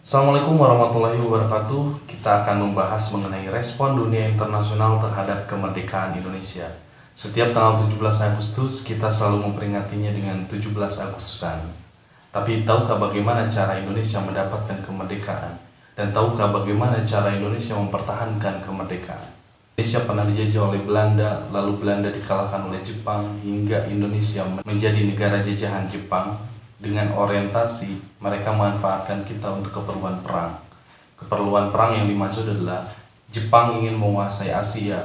Assalamualaikum warahmatullahi wabarakatuh. Kita akan membahas mengenai respon dunia internasional terhadap kemerdekaan Indonesia. Setiap tanggal 17 Agustus kita selalu memperingatinya dengan 17 Agustusan. Tapi tahukah bagaimana cara Indonesia mendapatkan kemerdekaan? Dan tahukah bagaimana cara Indonesia mempertahankan kemerdekaan? Indonesia pernah dijajah oleh Belanda, lalu Belanda dikalahkan oleh Jepang, hingga Indonesia menjadi negara jajahan Jepang. Dengan orientasi mereka memanfaatkan kita untuk keperluan perang. Keperluan perang yang dimaksud adalah Jepang ingin menguasai Asia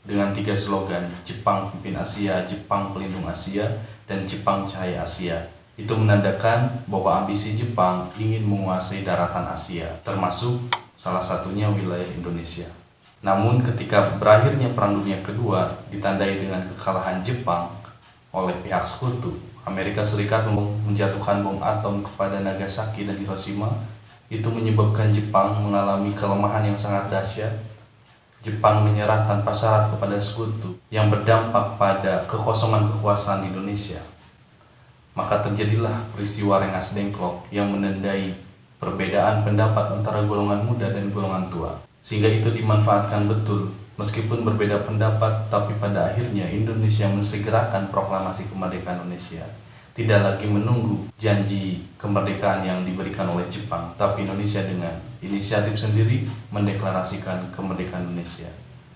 dengan 3 slogan: Jepang pimpin Asia, Jepang pelindung Asia, dan Jepang cahaya Asia. Itu menandakan bahwa ambisi Jepang ingin menguasai daratan Asia, termasuk salah satunya wilayah Indonesia. Namun ketika berakhirnya Perang Dunia Kedua ditandai dengan kekalahan Jepang oleh pihak sekutu, Amerika Serikat menjatuhkan bom atom kepada Nagasaki dan Hiroshima. Itu menyebabkan Jepang mengalami kelemahan yang sangat dahsyat. Jepang menyerah tanpa syarat kepada sekutu, yang berdampak pada kekosongan kekuasaan Indonesia. Maka terjadilah peristiwa Rengas Dengklok yang menandai perbedaan pendapat antara golongan muda dan golongan tua, sehingga itu dimanfaatkan betul. Meskipun berbeda pendapat, tapi pada akhirnya Indonesia mensegerakan proklamasi kemerdekaan Indonesia. Tidak lagi menunggu janji kemerdekaan yang diberikan oleh Jepang, tapi Indonesia dengan inisiatif sendiri mendeklarasikan kemerdekaan Indonesia.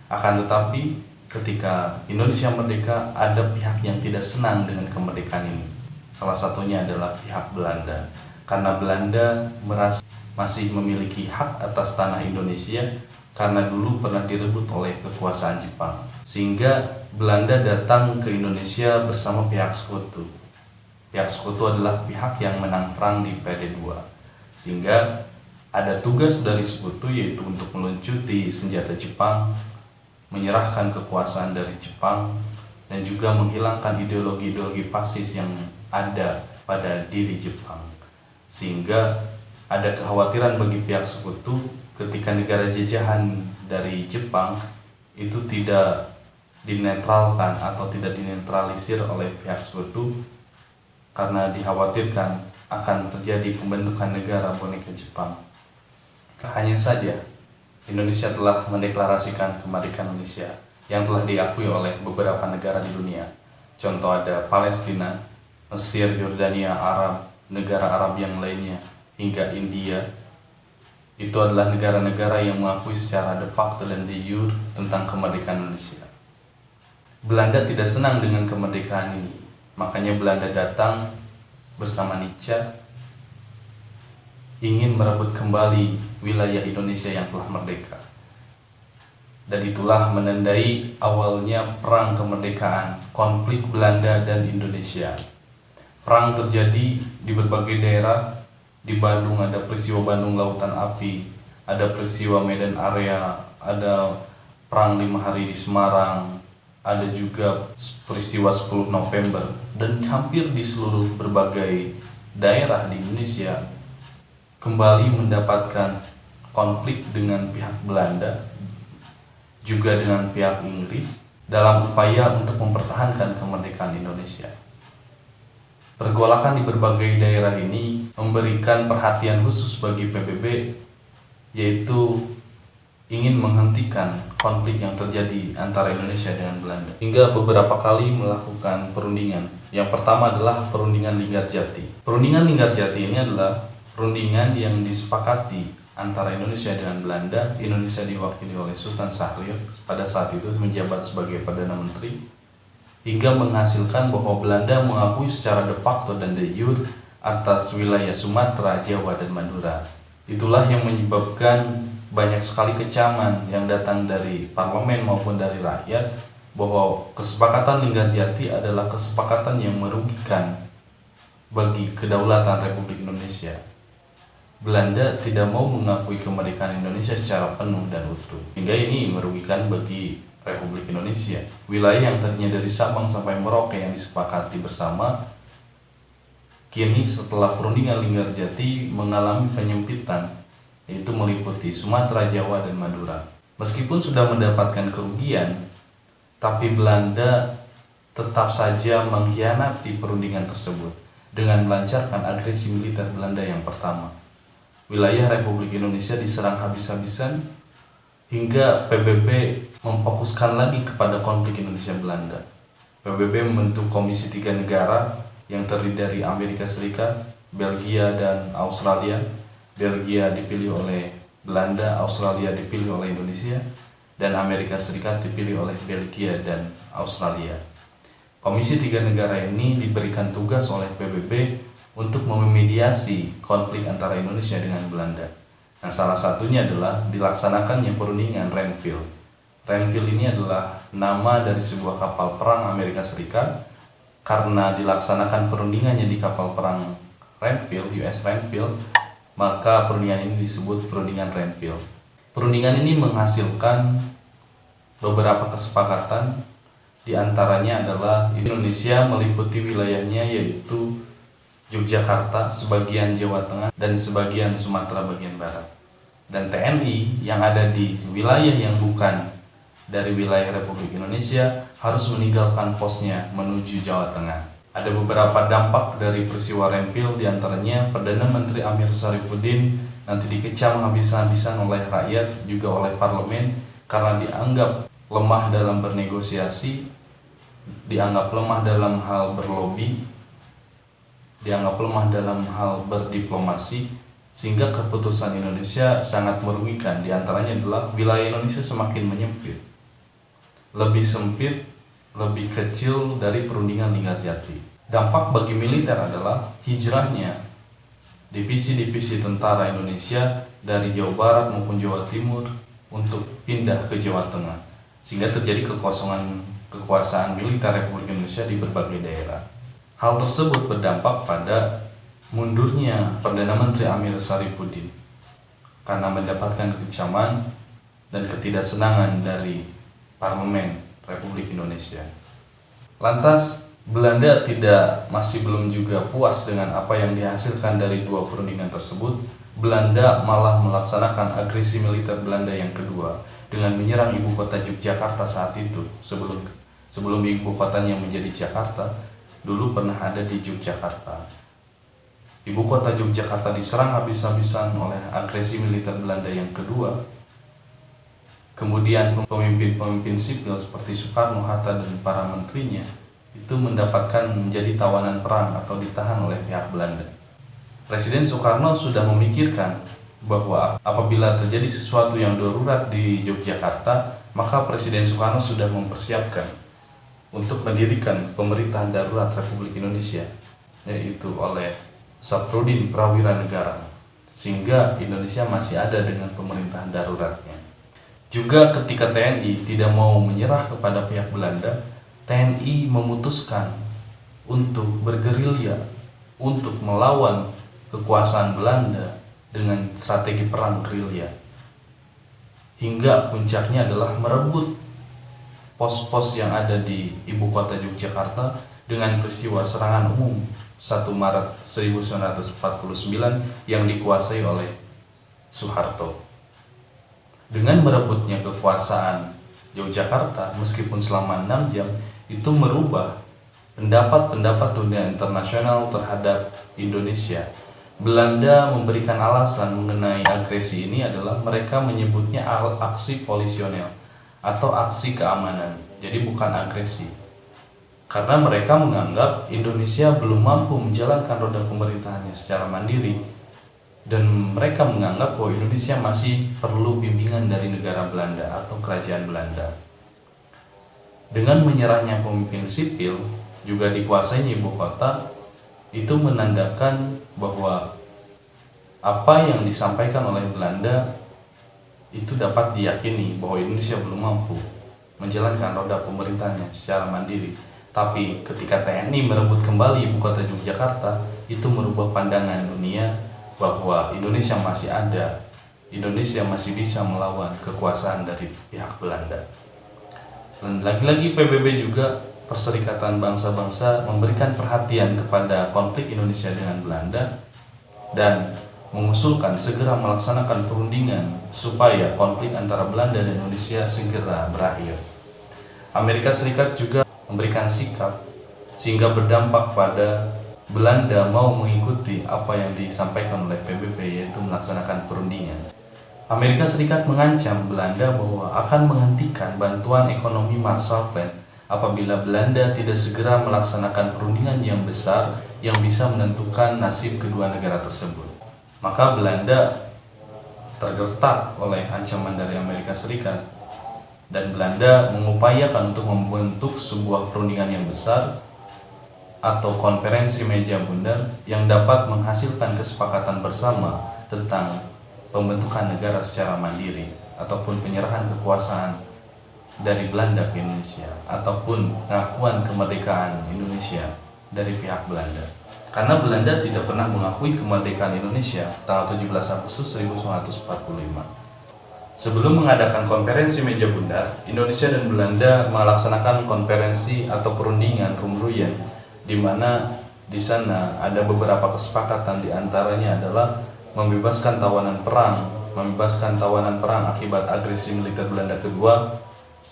Akan tetapi, ketika Indonesia merdeka, ada pihak yang tidak senang dengan kemerdekaan ini. Salah satunya adalah pihak Belanda, karena Belanda merasa masih memiliki hak atas tanah Indonesia, karena dulu pernah direbut oleh kekuasaan Jepang. Sehingga Belanda datang ke Indonesia bersama pihak sekutu. Pihak sekutu adalah pihak yang menang perang di PD2. Sehingga ada tugas dari sekutu, yaitu untuk meluncuti senjata Jepang, menyerahkan kekuasaan dari Jepang, dan juga menghilangkan ideologi-ideologi fasis yang ada pada diri Jepang. Sehingga ada kekhawatiran bagi pihak sekutu ketika negara jajahan dari Jepang itu tidak dinetralkan atau tidak dinetralisir oleh pihak sekutu, karena dikhawatirkan akan terjadi pembentukan negara boneka Jepang. Hanya saja Indonesia telah mendeklarasikan kemerdekaan Indonesia yang telah diakui oleh beberapa negara di dunia. Contoh ada Palestina, Mesir, Yordania, Arab, negara Arab yang lainnya, hingga India. Itu adalah negara-negara yang mengakui secara de facto dan de jure tentang kemerdekaan Indonesia. Belanda tidak senang dengan kemerdekaan ini, makanya Belanda datang bersama Nietzsche ingin merebut kembali wilayah Indonesia yang telah merdeka. Dan itulah menandai awalnya perang kemerdekaan, konflik Belanda dan Indonesia. Perang terjadi di berbagai daerah. Di Bandung ada peristiwa Bandung Lautan Api, ada peristiwa Medan Area, ada perang 5 hari di Semarang, ada juga peristiwa 10 November, dan hampir di seluruh berbagai daerah di Indonesia kembali mendapatkan konflik dengan pihak Belanda, juga dengan pihak Inggris, dalam upaya untuk mempertahankan kemerdekaan Indonesia. Pergolakan di berbagai daerah ini memberikan perhatian khusus bagi PBB, yaitu ingin menghentikan konflik yang terjadi antara Indonesia dengan Belanda, hingga beberapa kali melakukan perundingan. Yang pertama adalah perundingan Linggarjati. Perundingan Linggarjati ini adalah perundingan yang disepakati antara Indonesia dengan Belanda. Indonesia diwakili oleh Sultan Syahrir pada saat itu menjabat sebagai Perdana Menteri, hingga menghasilkan bahwa Belanda mengakui secara de facto dan de jure atas wilayah Sumatera, Jawa, dan Madura. Itulah yang menyebabkan banyak sekali kecaman yang datang dari parlemen maupun dari rakyat, bahwa kesepakatan Linggarjati adalah kesepakatan yang merugikan bagi kedaulatan Republik Indonesia. Belanda tidak mau mengakui kemerdekaan Indonesia secara penuh dan utuh, hingga ini merugikan bagi Republik Indonesia. Wilayah yang tadinya dari Sabang sampai Merauke yang disepakati bersama, kini setelah perundingan Linggarjati mengalami penyempitan, yaitu meliputi Sumatera, Jawa, dan Madura. Meskipun sudah mendapatkan kerugian, tapi Belanda tetap saja mengkhianati perundingan tersebut dengan melancarkan agresi militer Belanda yang pertama. wilayah Republik Indonesia diserang habis-habisan hingga PBB memfokuskan lagi kepada konflik Indonesia Belanda. PBB membentuk Komisi 3 negara yang terdiri dari Amerika Serikat, Belgia, dan Australia. Belgia dipilih oleh Belanda, Australia dipilih oleh Indonesia, dan Amerika Serikat dipilih oleh Belgia dan Australia. Komisi 3 negara ini diberikan tugas oleh PBB untuk memediasi konflik antara Indonesia dengan Belanda. Nah, salah satunya adalah dilaksanakannya perundingan Renville. Renville ini adalah nama dari sebuah kapal perang Amerika Serikat. Karena dilaksanakan perundingannya di kapal perang Renville, US Renville, maka perundingan ini disebut perundingan Renville. Perundingan ini menghasilkan beberapa kesepakatan, di antaranya adalah Indonesia meliputi wilayahnya yaitu Yogyakarta, sebagian Jawa Tengah, dan sebagian Sumatera bagian Barat. Dan TNI yang ada di wilayah yang bukan dari wilayah Republik Indonesia harus meninggalkan posnya menuju Jawa Tengah. Ada beberapa dampak dari peristiwa Renville, diantaranya Perdana Menteri Amir Syarifuddin nanti dikecam habis-habisan oleh rakyat juga oleh parlemen karena dianggap lemah dalam bernegosiasi, dianggap lemah dalam hal berlobi, dianggap lemah dalam hal berdiplomasi, sehingga keputusan Indonesia sangat merugikan. Di antaranya adalah wilayah Indonesia semakin menyempit, lebih sempit, lebih kecil dari perundingan Linggarjati. Dampak bagi militer adalah hijrahnya divisi-divisi tentara Indonesia dari Jawa Barat maupun Jawa Timur untuk pindah ke Jawa Tengah, sehingga terjadi kekosongan kekuasaan militer Republik Indonesia di berbagai daerah. Hal tersebut berdampak pada mundurnya Perdana Menteri Amir Syarifuddin karena mendapatkan kecaman dan ketidaksenangan dari Parlemen Republik Indonesia. Lantas, Belanda masih belum juga puas dengan apa yang dihasilkan dari dua perundingan tersebut. Belanda malah melaksanakan agresi militer Belanda yang kedua dengan menyerang ibu kota Yogyakarta saat itu. Sebelum ibu kotanya menjadi Jakarta, dulu pernah ada di Yogyakarta. Ibu kota Yogyakarta diserang habis-habisan oleh agresi militer Belanda yang kedua. Kemudian pemimpin-pemimpin sipil seperti Soekarno, Hatta, dan para menterinya itu mendapatkan menjadi tawanan perang atau ditahan oleh pihak Belanda. Presiden Soekarno sudah memikirkan bahwa apabila terjadi sesuatu yang darurat di Yogyakarta, maka Presiden Soekarno sudah mempersiapkan untuk mendirikan pemerintahan darurat Republik Indonesia, yaitu oleh Saprodin Prawira Negara, sehingga Indonesia masih ada dengan pemerintahan daruratnya. Juga ketika TNI tidak mau menyerah kepada pihak Belanda, TNI memutuskan untuk bergerilya, untuk melawan kekuasaan Belanda dengan strategi perang gerilya. Hingga puncaknya adalah merebut pos-pos yang ada di ibu kota Yogyakarta dengan peristiwa serangan umum 1 Maret 1949 yang dikuasai oleh Soeharto. Dengan merebutnya kekuasaan Yogyakarta, meskipun selama 6 jam, itu merubah pendapat dunia internasional terhadap Indonesia. Belanda memberikan alasan mengenai agresi ini adalah mereka menyebutnya aksi polisional atau aksi keamanan, jadi bukan agresi. Karena mereka menganggap Indonesia belum mampu menjalankan roda pemerintahannya secara mandiri, dan mereka menganggap bahwa Indonesia masih perlu bimbingan dari negara Belanda atau kerajaan Belanda. Dengan menyerahnya pemimpin sipil, juga dikuasainya ibu kota, itu menandakan bahwa apa yang disampaikan oleh Belanda itu dapat diyakini bahwa Indonesia belum mampu menjalankan roda pemerintahnya secara mandiri. Tapi ketika TNI merebut kembali ibu kota Yogyakarta, itu merubah pandangan dunia bahwa Indonesia masih ada, Indonesia masih bisa melawan kekuasaan dari pihak Belanda. Dan lagi-lagi PBB juga, Perserikatan Bangsa-Bangsa, memberikan perhatian kepada konflik Indonesia dengan Belanda dan mengusulkan segera melaksanakan perundingan supaya konflik antara Belanda dan Indonesia segera berakhir. Amerika Serikat juga memberikan sikap sehingga berdampak pada Belanda mau mengikuti apa yang disampaikan oleh PBB, yaitu melaksanakan perundingan. Amerika Serikat mengancam Belanda bahwa akan menghentikan bantuan ekonomi Marshall Plan apabila Belanda tidak segera melaksanakan perundingan yang besar yang bisa menentukan nasib kedua negara tersebut. Maka Belanda tergertak oleh ancaman dari Amerika Serikat, dan Belanda mengupayakan untuk membentuk sebuah perundingan yang besar atau konferensi meja bundar yang dapat menghasilkan kesepakatan bersama tentang pembentukan negara secara mandiri ataupun penyerahan kekuasaan dari Belanda ke Indonesia ataupun pengakuan kemerdekaan Indonesia dari pihak Belanda. Karena Belanda tidak pernah mengakui kemerdekaan Indonesia tanggal 17 Agustus 1945. Sebelum mengadakan konferensi meja bundar, Indonesia dan Belanda melaksanakan konferensi atau perundingan Rumruyen, di mana di sana ada beberapa kesepakatan, di antaranya adalah membebaskan tawanan perang akibat agresi militer Belanda kedua,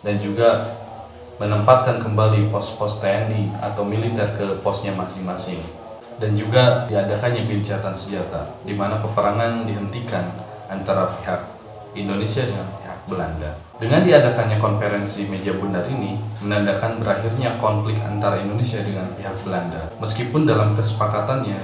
dan juga menempatkan kembali pos-pos TNI atau militer ke posnya masing-masing, dan juga diadakannya gencatan senjata, di mana peperangan dihentikan antara pihak Indonesia dengan pihak Belanda. Dengan diadakannya konferensi meja bundar ini menandakan berakhirnya konflik antara Indonesia dengan pihak Belanda. Meskipun dalam kesepakatannya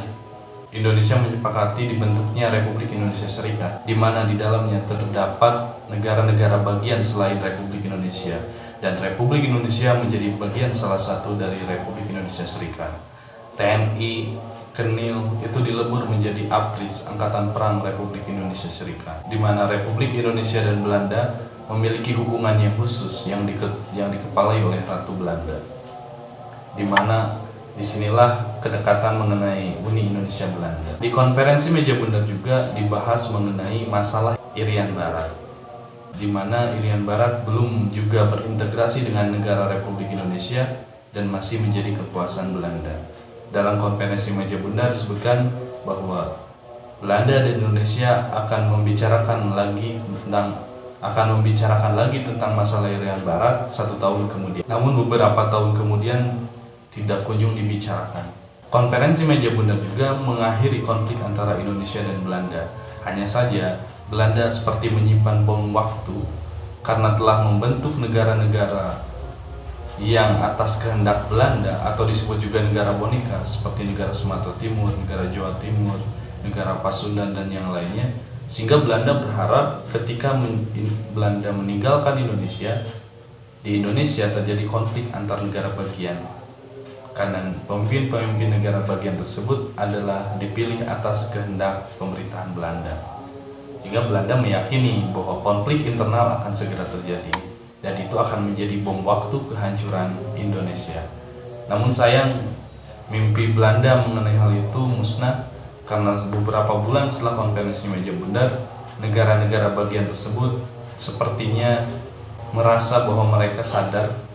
Indonesia menyepakati dibentuknya Republik Indonesia Serikat, di mana di dalamnya terdapat negara-negara bagian selain Republik Indonesia, dan Republik Indonesia menjadi bagian salah satu dari Republik Indonesia Serikat. TNI Kenil itu dilebur menjadi APRIS, Angkatan Perang Republik Indonesia Serikat, di mana Republik Indonesia dan Belanda memiliki hubungan yang khusus yang dikepalai oleh Ratu Belanda, di mana disinilah kedekatan mengenai Uni Indonesia Belanda. Di konferensi meja bundar juga dibahas mengenai masalah Irian Barat, di mana Irian Barat belum juga berintegrasi dengan negara Republik Indonesia dan masih menjadi kekuasaan Belanda. Dalam konferensi meja bundar disebutkan bahwa Belanda dan Indonesia akan membicarakan lagi tentang masalah Irian Barat 1 tahun kemudian. Namun beberapa tahun kemudian tidak kunjung dibicarakan. Konferensi meja bundar juga mengakhiri konflik antara Indonesia dan Belanda. Hanya saja Belanda seperti menyimpan bom waktu karena telah membentuk negara-negara yang atas kehendak Belanda atau disebut juga negara boneka, seperti negara Sumatera Timur, negara Jawa Timur, negara Pasundan dan yang lainnya, sehingga Belanda berharap ketika Belanda meninggalkan Indonesia, di Indonesia terjadi konflik antar negara bagian, karena pemimpin-pemimpin negara bagian tersebut adalah dipilih atas kehendak pemerintahan Belanda, sehingga Belanda meyakini bahwa konflik internal akan segera terjadi, dan itu akan menjadi bom waktu kehancuran Indonesia. Namun sayang, mimpi Belanda mengenai hal itu musnah karena beberapa bulan setelah konferensi meja bundar, negara-negara bagian tersebut sepertinya merasa bahwa mereka sadar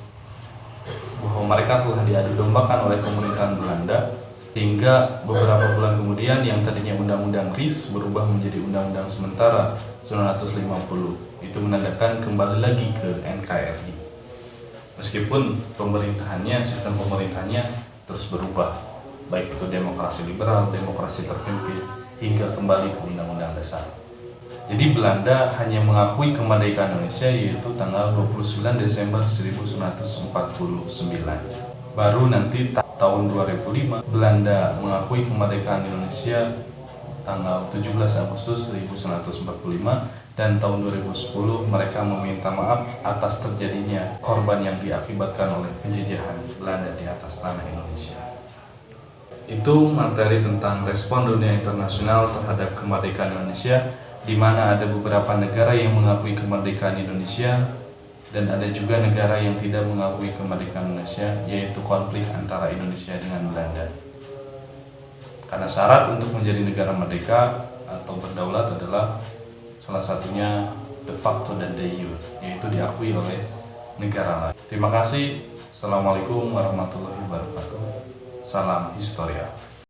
bahwa mereka telah diadu dombakan oleh pemerintahan Belanda, sehingga beberapa bulan kemudian yang tadinya Undang-Undang RIS berubah menjadi Undang-Undang Sementara 1950. Itu menandakan kembali lagi ke NKRI. Meskipun sistem pemerintahannya terus berubah, baik itu demokrasi liberal, demokrasi terpimpin, hingga kembali ke Undang-Undang Dasar. Jadi Belanda hanya mengakui kemerdekaan Indonesia yaitu tanggal 29 Desember 1949. Baru nanti tahun 2005 Belanda mengakui kemerdekaan Indonesia tanggal 17 Agustus 1945, dan tahun 2010 mereka meminta maaf atas terjadinya korban yang diakibatkan oleh penjajahan Belanda di atas tanah Indonesia. Itu materi tentang respon dunia internasional terhadap kemerdekaan Indonesia, di mana ada beberapa negara yang mengakui kemerdekaan Indonesia dan ada juga negara yang tidak mengakui kemerdekaan Indonesia, yaitu konflik antara Indonesia dengan Belanda. Karena syarat untuk menjadi negara merdeka atau berdaulat adalah salah satunya de facto dan de jure, yaitu diakui oleh negara lain. Terima kasih. Assalamualaikum warahmatullahi wabarakatuh. Salam Historia.